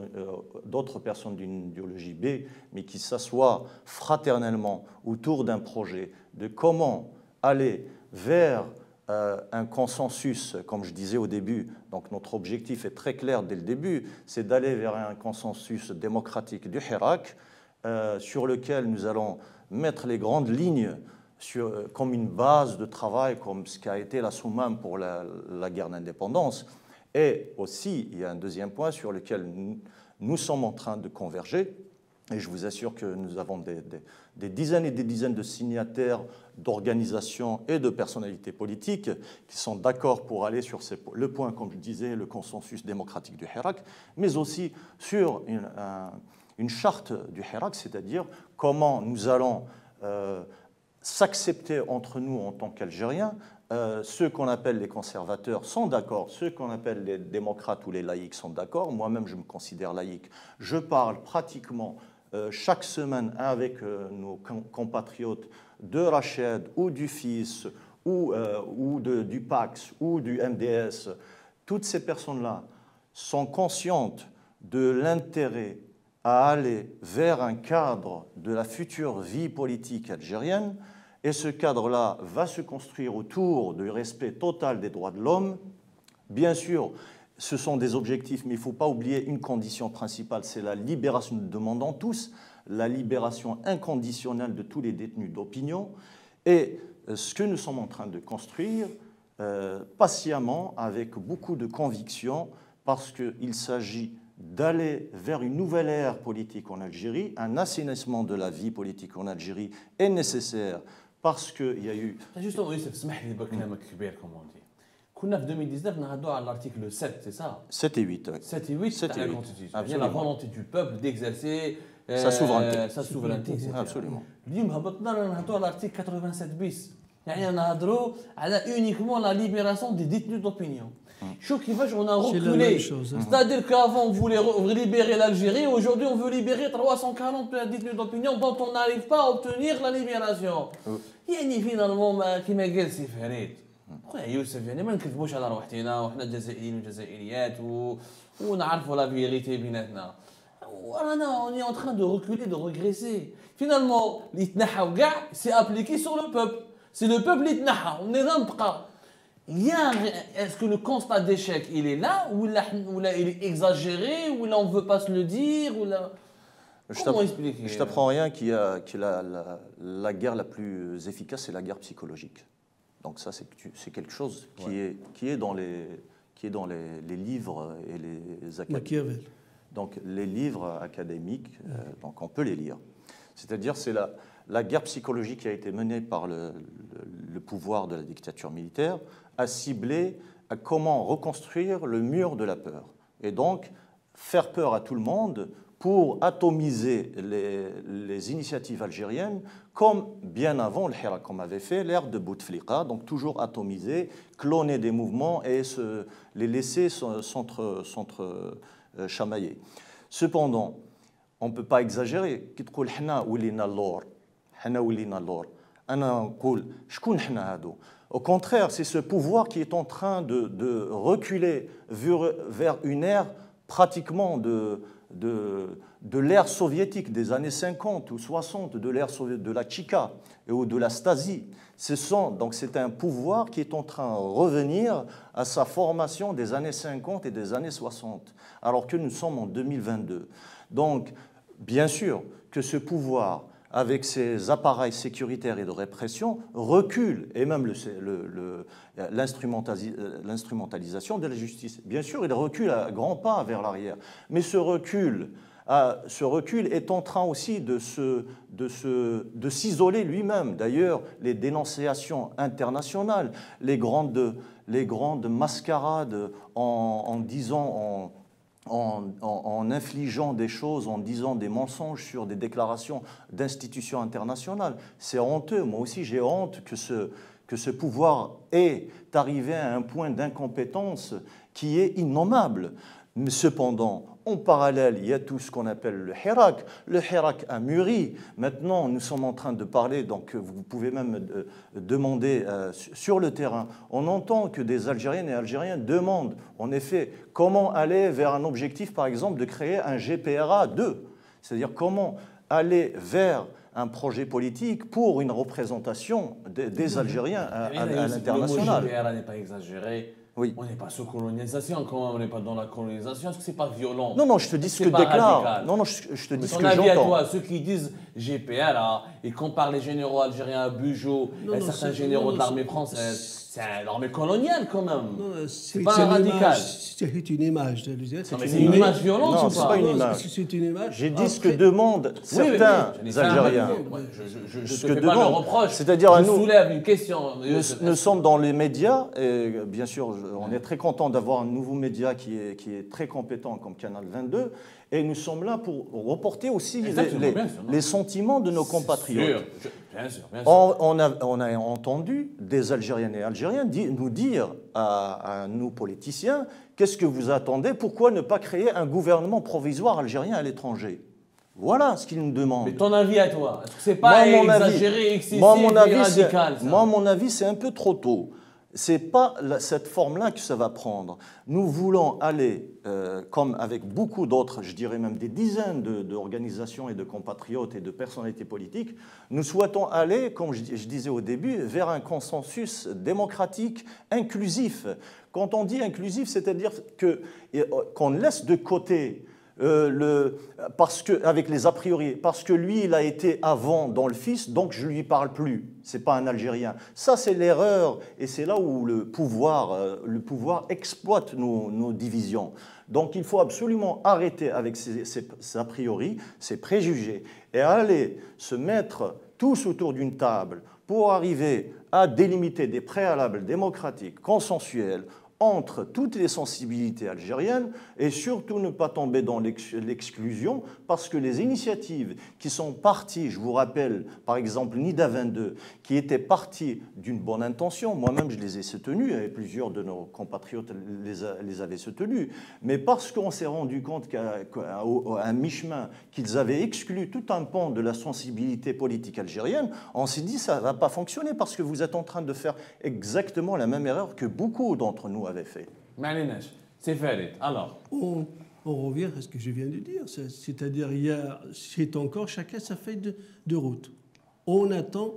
d'autres personnes d'une idéologie B, mais qui s'assoient fraternellement autour d'un projet de comment aller vers un consensus, comme je disais au début. Donc notre objectif est très clair dès le début, c'est d'aller vers un consensus démocratique du Hirak, sur lequel nous allons mettre les grandes lignes comme une base de travail, comme ce qu'a été la Soumam pour la guerre d'indépendance. Et aussi, il y a un deuxième point sur lequel nous sommes en train de converger, et je vous assure que nous avons des dizaines et des dizaines de signataires d'organisations et de personnalités politiques qui sont d'accord pour aller sur le point, comme je disais, le consensus démocratique du Hirak, mais aussi sur une charte du Hirak, c'est-à-dire comment nous allons s'accepter entre nous en tant qu'Algériens. Ceux qu'on appelle les conservateurs sont d'accord, ceux qu'on appelle les démocrates ou les laïcs sont d'accord. Moi-même, je me considère laïque. Je parle pratiquement chaque semaine avec nos compatriotes de Rached ou du FIS ou du PAX ou du MDS. Toutes ces personnes-là sont conscientes de l'intérêt à aller vers un cadre de la future vie politique algérienne. Et ce cadre-là va se construire autour du respect total des droits de l'homme. Bien sûr, ce sont des objectifs, mais il ne faut pas oublier une condition principale, c'est la libération, nous demandons tous, la libération inconditionnelle de tous les détenus d'opinion. Et ce que nous sommes en train de construire, patiemment, avec beaucoup de conviction, parce qu'il s'agit d'aller vers une nouvelle ère politique en Algérie. Un assainissement de la vie politique en Algérie est nécessaire parce qu'il y a eu... Justement, Youssef, اسمح لي بكلامك كبير كما on dit. كنا في 2019 نهضوا على l'article 7, c'est ça? 7 et 8. 7 et 8 de la Constitution. Il y a la volonté du peuple d'exercer sa souveraineté. Sa souveraineté, etc. Absolument. اليوم هبطنا نهضوا على l'article 87 bis. يعني نهضروا على uniquement la libération des détenus d'opinion. Chaud qui on a reculé. C'est-à-dire qu'avant on voulait libérer l'Algérie, aujourd'hui on veut libérer 340 détenus d'opinion dont on n'arrive pas à obtenir la libération. يعني finalement كما قال سي فريد خويا يوسف يعني ما نكذبوش على روحنا وحنا جزائريين وجزائريات ونعرفوا لا فيغيتي بيناتنا. ورانا on est en train de reculer, de régresser. Finalement اللي يتنحى وكاع c'est appliqué sur le peuple. C'est le peuple اللي يتنحى والنظام بقى. Est-ce que le constat d'échec, il est là ou là, il est exagéré ou là on ne veut pas se le dire ou là... Comment expliquer? Je t'apprends rien que la guerre la plus efficace, c'est la guerre psychologique. Donc ça, c'est quelque chose qui est dans les livres et les académiques. Donc les livres académiques, donc on peut les lire. C'est-à-dire c'est la guerre psychologique qui a été menée par le pouvoir de la dictature militaire a ciblé à comment reconstruire le mur de la peur. Et donc, faire peur à tout le monde pour atomiser les initiatives algériennes, comme bien avant le Hirak, comme avait fait l'ère de Bouteflika, donc toujours atomiser, cloner des mouvements et les laisser s'entre-chamailler. Cependant, on ne peut pas exagérer. Au contraire, c'est ce pouvoir qui est en train de reculer vers une ère pratiquement de l'ère soviétique des années 50 ou 60, de l'ère de la Tchika ou de la Stasi. Donc c'est un pouvoir qui est en train de revenir à sa formation des années 50 et des années 60, alors que nous sommes en 2022. Donc, bien sûr que ce pouvoir, avec ses appareils sécuritaires et de répression, recule, et même l'instrumentalisation de la justice. Bien sûr, il recule à grands pas vers l'arrière, mais ce recul est en train aussi de s'isoler lui-même. D'ailleurs, les dénonciations internationales, les grandes mascarades en disant... En infligeant des choses, en disant des mensonges sur des déclarations d'institutions internationales. C'est honteux. Moi aussi, j'ai honte que ce pouvoir est arrivé à un point d'incompétence qui est innommable. Mais cependant, en parallèle, il y a tout ce qu'on appelle le Hirak. Le Hirak a mûri. Maintenant, nous sommes en train de parler, donc vous pouvez même demander sur le terrain. On entend que des Algériennes et Algériens demandent, en effet, comment aller vers un objectif, par exemple, de créer un GPRA 2. C'est-à-dire comment aller vers un projet politique pour une représentation des Algériens à l'international. Le GPRA n'est pas exagéré. Oui. On n'est pas sous colonisation, quand on n'est pas dans la colonisation, est-ce que c'est pas violent? Non, non, je te dis ce que déclare. Radical. Non, non, je te dis ce que j'entends. Ton avis à toi, ceux qui disent GPRA et comparent les généraux algériens à Bugeaud et certains généraux de l'armée française, c'est l'armée coloniale quand même. C'est pas un radical. C'est une image. C'est une image violente ou pas? Non, c'est pas une image. C'est une image. J'ai dit ce que demandent certains Algériens. Je ne fais pas le reproche. C'est-à-dire à nous. Je soulève une question. Nous sommes dans les médias et bien sûr, on est très content d'avoir un nouveau média qui est très compétent comme Canal 22 et nous sommes là pour reporter aussi les sentiments de nos compatriotes. Bien sûr. On a entendu des Algériennes et Algériens nous dire à nos politiciens qu'est-ce que vous attendez, pourquoi ne pas créer un gouvernement provisoire algérien à l'étranger? Voilà ce qu'ils nous demandent. Mais ton avis à toi, est-ce que c'est pas exagéré, excessif et radical? Moi, à mon avis, c'est un peu trop tôt. Ce n'est pas cette forme-là que ça va prendre. Nous voulons aller, comme avec beaucoup d'autres, je dirais même des dizaines d'organisations et de compatriotes et de personnalités politiques, nous souhaitons aller, comme je disais au début, vers un consensus démocratique inclusif. Quand on dit inclusif, c'est-à-dire qu'on laisse de côté parce que, avec les a priori, parce que lui, il a été avant dans le fils, donc je ne lui parle plus. Ce n'est pas un Algérien. Ça, c'est l'erreur, et c'est là où le pouvoir exploite nos divisions. Donc il faut absolument arrêter avec ces a priori, ces préjugés, et aller se mettre tous autour d'une table pour arriver à délimiter des préalables démocratiques, consensuels, entre toutes les sensibilités algériennes et surtout ne pas tomber dans l'exclusion parce que les initiatives qui sont parties, je vous rappelle par exemple Nida 22, qui était partie d'une bonne intention, moi-même je les ai soutenues et plusieurs de nos compatriotes les avaient soutenues, mais parce qu'on s'est rendu compte qu'à un mi-chemin qu'ils avaient exclu tout un pan de la sensibilité politique algérienne, on s'est dit ça ne va pas fonctionner parce que vous êtes en train de faire exactement la même erreur que beaucoup d'entre nous avait fait. C'est Farid. Alors on revient à ce que je viens de dire, c'est-à-dire c'est encore chacun sa feuille de route. On attend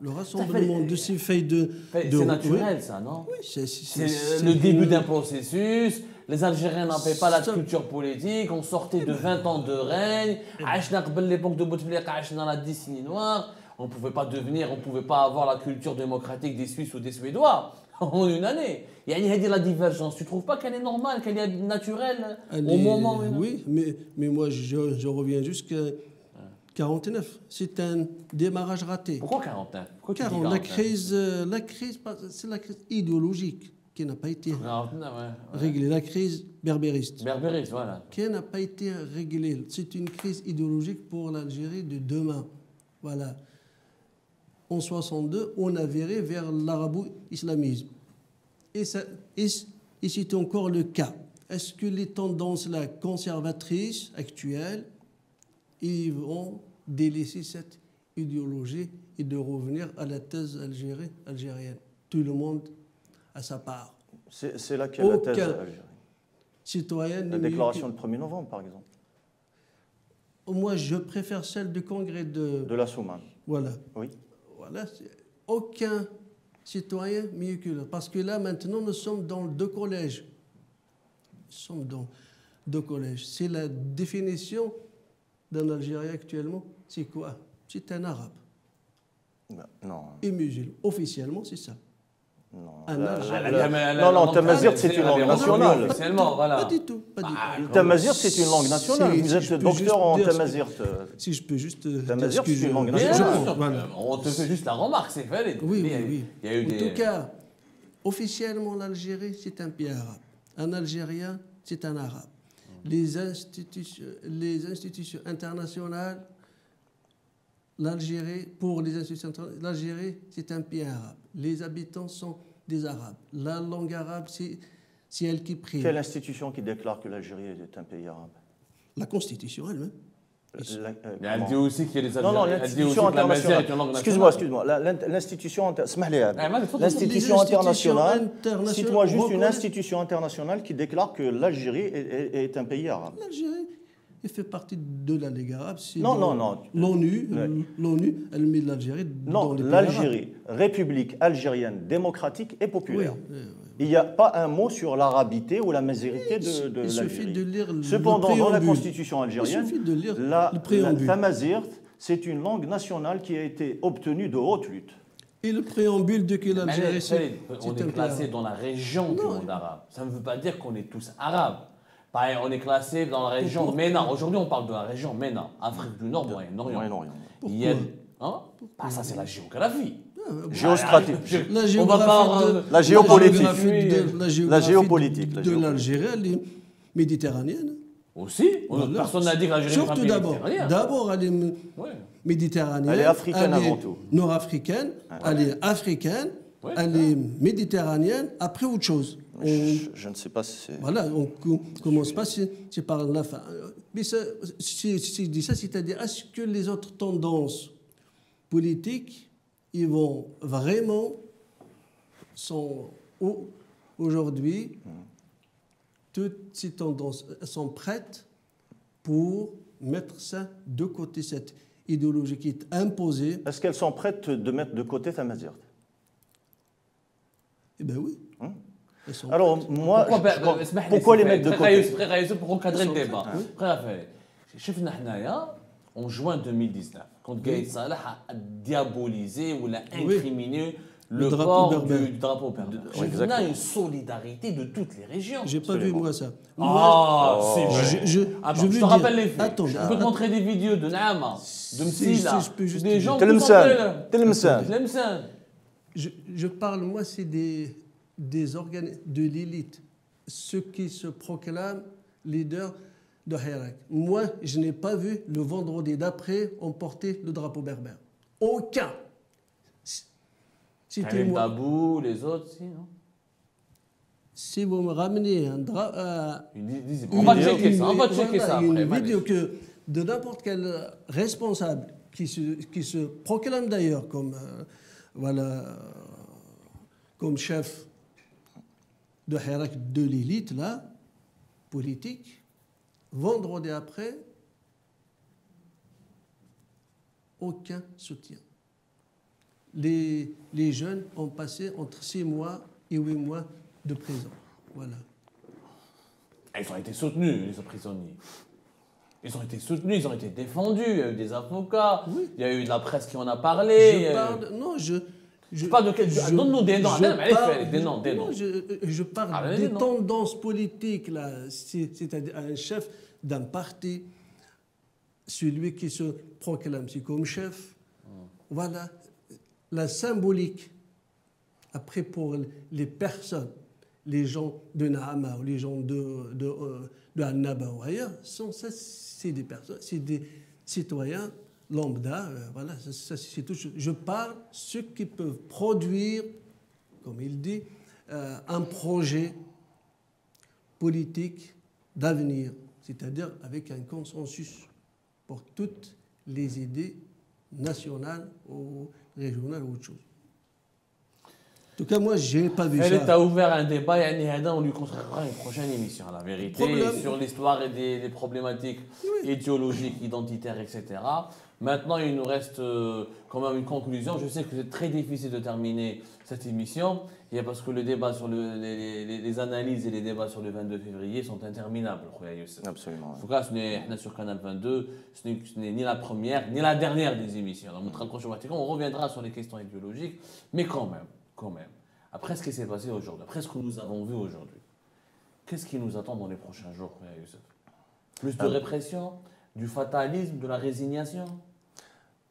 le rassemblement de ces feuilles de c'est naturel, ça, non? Oui, c'est le début d'un processus. Les Algériens n'avaient pas la culture politique. On sortait de 20 ans de règne. L'époque de Bouteflika, dans la décennie noire. On ne pouvait pas avoir la culture démocratique des Suisses ou des Suédois en une année. Il y a la divergence. Tu ne trouves pas qu'elle est normale, qu'elle est naturelle au moment où... Oui, mais moi, je reviens jusqu'à 49. C'est un démarrage raté. Pourquoi 49? Pourquoi tu dis 40, 49? la crise, c'est la crise idéologique qui n'a pas été réglée. La crise berbériste. Berbériste, voilà. Qui n'a pas été réglée. C'est une crise idéologique pour l'Algérie de demain. Voilà. En 62, on a viré vers l'arabo-islamisme. Et c'est encore le cas. Est-ce que les tendances là, conservatrices actuelles, ils vont délaisser cette idéologie et de revenir à la thèse algérienne? Tout le monde a sa part. C'est là qu'est la thèse algérienne. Citoyenne. La déclaration du 1er novembre, par exemple. Moi, je préfère celle du congrès de la Soumane. Voilà. Oui. Voilà. Aucun citoyen mieux que l'autre. Parce que là, maintenant, nous sommes dans deux collèges. Nous sommes dans deux collèges. C'est la définition d'un Algérien actuellement. C'est quoi? C'est un arabe. Non. Et musulman. Officiellement, c'est ça. Non. Non, Tamazight, c'est une langue nationale. Officiellement, voilà. Pas du tout. Tamazight, c'est une langue nationale. Vous êtes docteur en Tamazight. Si je peux juste. Tamazight, c'est une langue nationale. On te fait juste la remarque, c'est fait. Oui. En tout cas, officiellement, l'Algérie, c'est un pays arabe. Un Algérien, c'est un arabe. Les institutions internationales, pour les institutions internationales, l'Algérie, c'est un pays arabe. Les habitants sont des Arabes. La langue arabe, c'est elle qui prime. Quelle institution qui déclare que l'Algérie est un pays arabe? La Constitution elle-même. Elle dit aussi qu'il y a des Algériens. Non, l'institution internationale. Excuse-moi. L'institution internationale. Cite-moi juste une institution internationale qui déclare que l'Algérie est un pays arabe. L'Algérie fait partie de la Ligue arabe. Non. L'ONU, elle met l'Algérie dans les pays arabes. Non, l'Algérie, République algérienne démocratique et populaire. Oui. Il n'y a pas un mot sur l'arabité ou la majorité de l'Algérie. Cependant, dans la constitution algérienne, la tamazight, c'est une langue nationale qui a été obtenue de haute lutte. Et le préambule de que l'Algérie... On est classé dans la région du monde arabe. Ça ne veut pas dire qu'on est tous arabes. On est classé dans la région MENA. Aujourd'hui, on parle de la région MENA, Afrique du Nord, Moyen-Orient. Ça, c'est la géographie. Géostratégie. La géopolitique de l'Algérie, elle est méditerranéenne. Aussi. Personne n'a dit que l'Algérie est méditerranéenne. D'abord, elle est méditerranéenne. Elle est africaine avant tout. Nord-africaine, elle est africaine, elle est méditerranéenne, après autre chose. Je ne sais pas si c'est... Voilà, on ne commence pas, c'est par la fin. Mais si je dis ça, c'est-à-dire, est-ce que les autres tendances politiques, ils vont vraiment, aujourd'hui, toutes ces tendances sont prêtes pour mettre ça de côté, cette idéologie qui est imposée. Est-ce qu'elles sont prêtes de mettre de côté Tamazight? Eh bien oui. Alors, moi, pourquoi les mettre de côté? Frère Youssef, pour encadrer le débat. Frère Farid, شفنا حنايا en juin 2019, quand Gaïd Salah a diabolisé ou l'a incriminé le port du drapeau berbère. On a une solidarité de toutes les régions. J'ai pas vu moi ça. Ah, c'est vrai. Je te rappelle les faits. Attends, je peux te montrer des vidéos de Naama, de Msila, des gens qui Je parle, moi, c'est des organes de l'élite, ceux qui se proclament leaders de Hirak. Moi, je n'ai pas vu le vendredi d'après emporter le drapeau berbère. Aucun. C'était moi. Tabou, les autres, si, non? Si vous me ramenez un drapeau... on va checker ça, on va checker ça après. Une vidéo que de n'importe quel responsable qui se proclame d'ailleurs comme, comme chef de Hirak de l'élite, là, politique, vendredi après, aucun soutien. Les jeunes ont passé entre 6 mois et 8 mois de prison. Voilà. Ils ont été soutenus, les prisonniers. Ils ont été soutenus, ils ont été défendus. Il y a eu des avocats, oui. Il y a eu de la presse qui en a parlé. Je parle de quel... Donne-nous des noms. Je parle des tendances politiques, là. C'est-à-dire un chef d'un parti, celui qui se proclame comme chef. Voilà. La symbolique, après pour les personnes, les gens de Naama ou les gens de Annaba ou ailleurs, c'est des personnes, c'est des citoyens lambda, voilà, ça c'est tout. Je parle de ceux qui peuvent produire, comme il dit, un projet politique d'avenir, c'est-à-dire avec un consensus pour toutes les idées nationales ou régionales ou autre chose. En tout cas, moi, je n'ai pas vu ça. Elle a ouvert un débat et on lui consacrera une prochaine émission, la vérité, sur l'histoire et des problématiques idéologiques, identitaires, etc. Maintenant, il nous reste quand même une conclusion. Je sais que c'est très difficile de terminer cette émission, parce que le débat sur les analyses et les débats sur le 22 février sont interminables. Absolument. En tout cas, sur Canal 22, ce n'est ni la première ni la dernière des émissions. On reviendra sur les questions idéologiques, mais quand même, après ce qui s'est passé aujourd'hui, après ce que nous avons vu aujourd'hui, qu'est-ce qui nous attend dans les prochains jours, Youssef? Plus de répression, du fatalisme, de la résignation?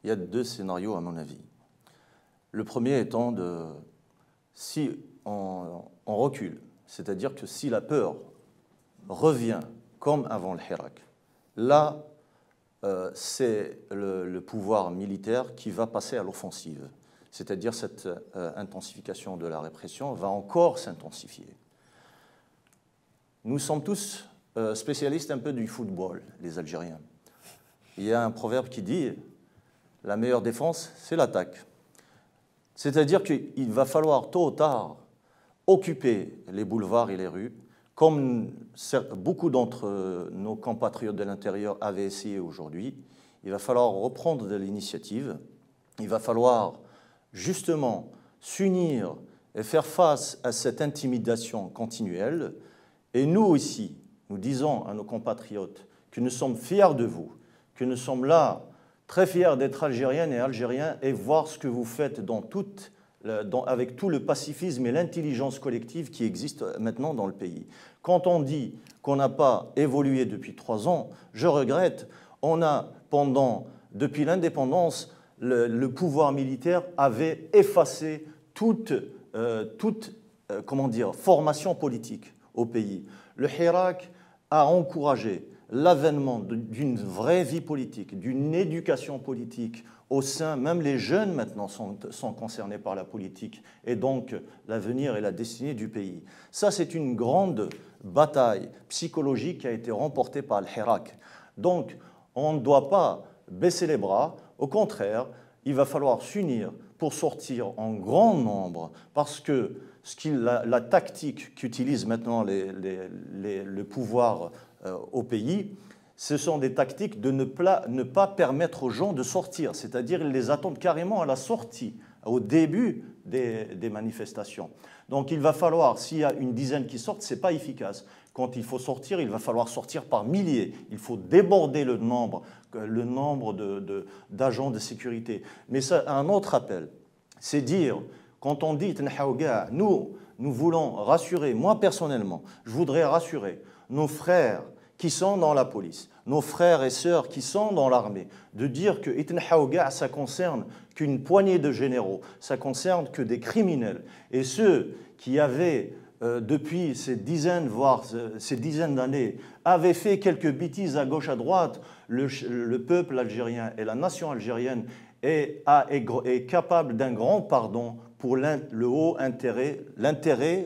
Il y a 2 scénarios à mon avis. Le premier étant si on recule, c'est-à-dire que si la peur revient comme avant le Hirak, là, c'est le pouvoir militaire qui va passer à l'offensive. C'est-à-dire cette intensification de la répression va encore s'intensifier. Nous sommes tous spécialistes un peu du football, les Algériens. Il y a un proverbe qui dit « la meilleure défense, c'est l'attaque ». C'est-à-dire qu'il va falloir tôt ou tard occuper les boulevards et les rues, comme beaucoup d'entre nos compatriotes de l'intérieur avaient essayé aujourd'hui. Il va falloir reprendre de l'initiative, il va falloir justement s'unir et faire face à cette intimidation continuelle. Et nous aussi, nous disons à nos compatriotes que nous sommes fiers de vous, que nous sommes là, très fiers d'être Algériennes et Algériens et voir ce que vous faites avec tout le pacifisme et l'intelligence collective qui existe maintenant dans le pays. Quand on dit qu'on n'a pas évolué depuis 3 ans, je regrette, on a depuis l'indépendance, le pouvoir militaire avait effacé toute formation politique au pays. Le Hirak a encouragé l'avènement d'une vraie vie politique, d'une éducation politique au sein, même les jeunes maintenant sont concernés par la politique et donc l'avenir et la destinée du pays. Ça, c'est une grande bataille psychologique qui a été remportée par le Hirak. Donc, on ne doit pas baisser les bras. Au contraire, il va falloir s'unir pour sortir en grand nombre parce que la tactique qu'utilise maintenant le pouvoir au pays, ce sont des tactiques de ne pas permettre aux gens de sortir, c'est-à-dire ils les attendent carrément à la sortie, au début des manifestations. Donc il va falloir, s'il y a une dizaine qui sortent, ce n'est pas efficace. Quand il faut sortir, il va falloir sortir par milliers. Il faut déborder le nombre d'agents de sécurité. Mais ça, un autre appel, c'est dire, quand on dit nous voulons rassurer, moi personnellement, je voudrais rassurer nos frères qui sont dans la police, nos frères et sœurs qui sont dans l'armée, de dire que Itn Haouga, ça concerne qu'une poignée de généraux, ça concerne que des criminels. Et ceux qui avaient, depuis ces dizaines, voire ces dizaines d'années, avaient fait quelques bêtises à gauche, à droite, le peuple algérien et la nation algérienne est capable d'un grand pardon pour l'intérêt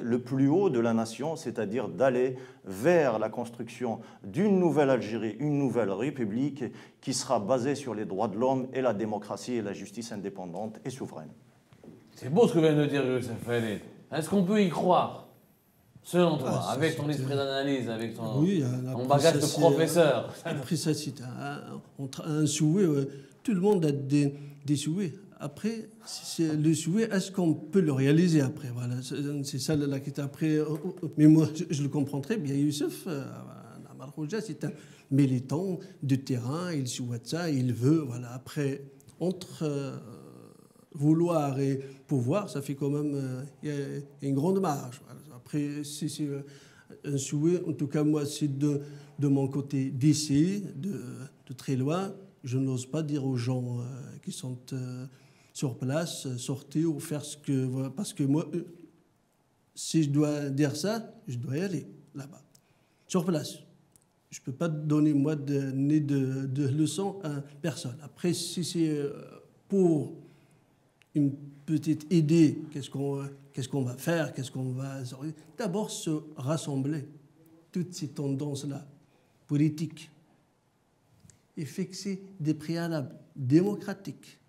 le plus haut de la nation, c'est-à-dire d'aller vers la construction d'une nouvelle Algérie, une nouvelle République qui sera basée sur les droits de l'homme et la démocratie et la justice indépendante et souveraine. C'est beau ce que vient de dire Youssef Khalid. Est-ce qu'on peut y croire, selon toi, avec ton esprit d'analyse, avec ton bagage de professeur? Après ça, c'est un souhait. Tout le monde a des souhaits. Après, le souhait, est-ce qu'on peut le réaliser après? Voilà, c'est ça la question. Après, mais moi, je le comprends très bien. Youssef Amal Khouja, c'est un militant de terrain. Il souhaite ça, il veut. Voilà. Après, entre vouloir et pouvoir, ça fait quand même il y a une grande marge. Voilà. Après, c'est un souhait. En tout cas, moi, c'est de mon côté d'essayer, de très loin. Je n'ose pas dire aux gens qui sont sur place, sortir ou faire ce que... Parce que moi, si je dois dire ça, je dois y aller là-bas, sur place. Je ne peux pas donner, moi, de leçons à personne. Après, si c'est pour une petite idée, qu'est-ce qu'on va faire, qu'est-ce qu'on va... D'abord, se rassembler, toutes ces tendances-là, politiques, et fixer des préalables démocratiques.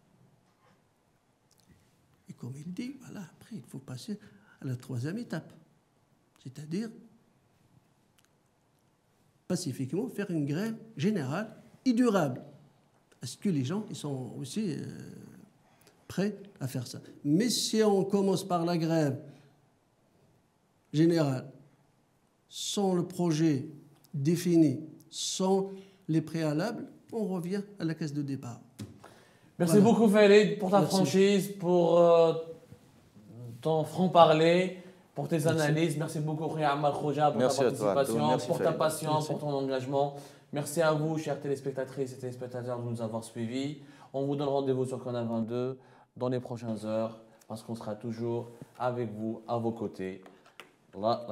Et comme il dit, voilà, après, il faut passer à la troisième étape, c'est-à-dire pacifiquement faire une grève générale et durable. Est-ce que les gens ils sont aussi prêts à faire ça? Mais si on commence par la grève générale, sans le projet défini, sans les préalables, on revient à la case de départ. Merci beaucoup Khalid pour ta franchise, pour ton franc-parler, pour tes analyses. Merci beaucoup Amal Khouja pour ta participation, pour ta passion, pour ton engagement. Merci à vous, chères téléspectatrices et téléspectateurs, de nous avoir suivis. On vous donne rendez-vous sur Canal 22 dans les prochaines heures parce qu'on sera toujours avec vous, à vos côtés. Allah,